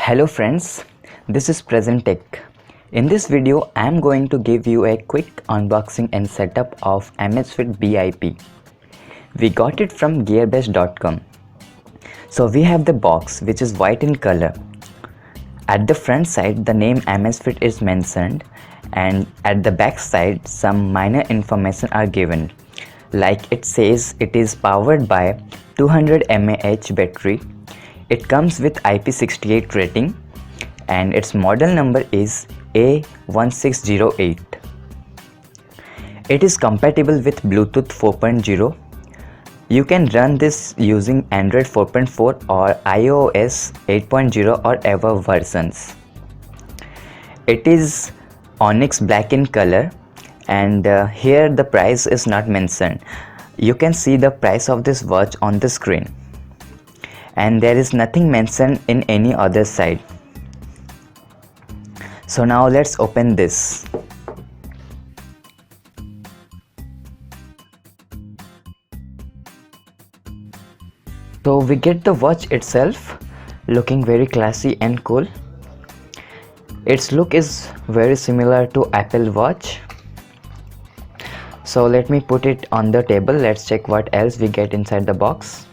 Hello friends, this is Present Tech. In this video, I am going to give you a quick unboxing and setup of AMAZFIT Bip. We got it from gearbest.com. So we have the box which is white in color. At the front side, the name AMAZFIT is mentioned, and at the back side, some minor information are given. Like it says it is powered by 200 mAh battery. It comes with IP68 rating and its model number is A1608. It is compatible with Bluetooth 4.0. You can run this using Android 4.4 or iOS 8.0 or above versions. It is onyx black in color, and here the price is not mentioned. You can see the price of this watch on the screen, and there is nothing mentioned in any other side. So now let's open this. So we get the watch itself, looking very classy and cool. Its look is very similar to Apple Watch. So let me put it on the table. Let's check what else we get inside the box.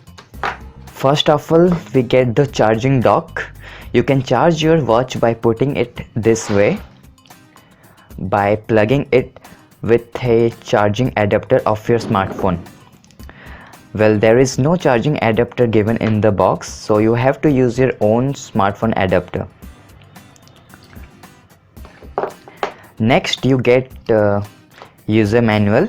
First of all, we get the charging dock. You can charge your watch by putting it this way, by plugging it with a charging adapter of your smartphone. Well, there is no charging adapter given in the box, so you have to use your own smartphone adapter. Next, you get user manual.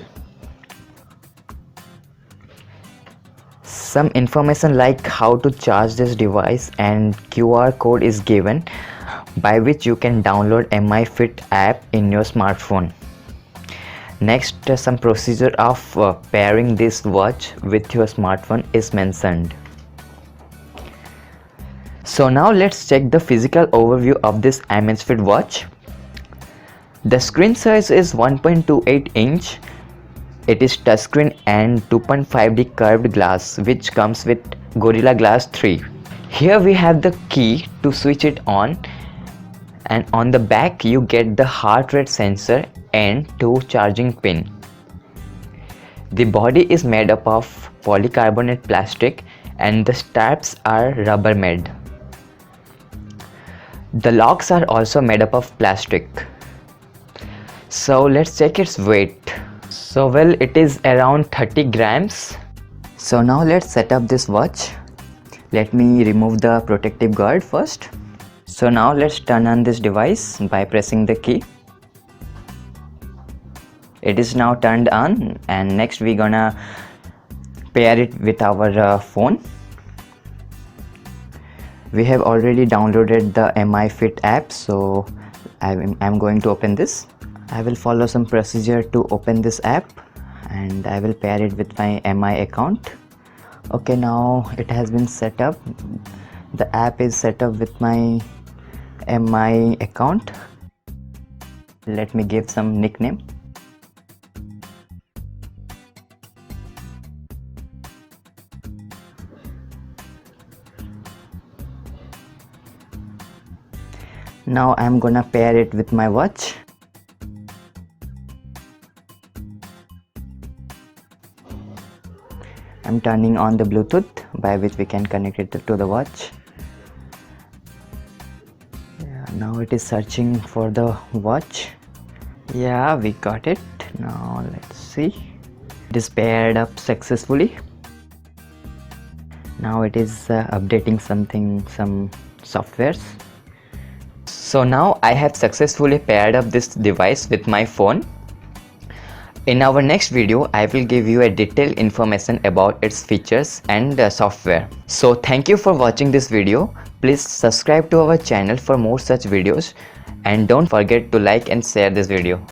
Some information like how to charge this device, and QR code is given by which you can download AMAZFIT app in your smartphone. Next, some procedure of pairing this watch with your smartphone is mentioned. So now let's check the physical overview of this AMAZFIT watch. The screen size is 1.28 inch. It is touchscreen and 2.5D curved glass, which comes with Gorilla Glass 3. Here we have the key to switch it on, and on the back you get the heart rate sensor and 2 charging pins. The body is made up of polycarbonate plastic and the straps are rubber made. The locks are also made up of plastic. So let's check its weight. So well, it is around 30 grams. So now let's set up this watch. Let me remove the protective guard first. So now let's turn on this device by pressing the key. It is now turned on, and next we're gonna pair it with our phone. We have already downloaded the AMAZFIT app, so I'm going to open this. I will follow some procedure to open this app, and I will pair it with my MI account. Okay, now it has been set up. The app is set up with my MI account. Let me give some nickname. Now I'm gonna pair it with my watch. I'm turning on the Bluetooth by which we can connect it to the watch. Yeah, now it is searching for the watch. Yeah, we got it. Now let's see. It is paired up successfully. Now it is updating some softwares. So now I have successfully paired up this device with my phone. In our next video, I will give you a detailed information about its features and software. So thank you for watching this video. Please subscribe to our channel for more such videos, and don't forget to like and share this video.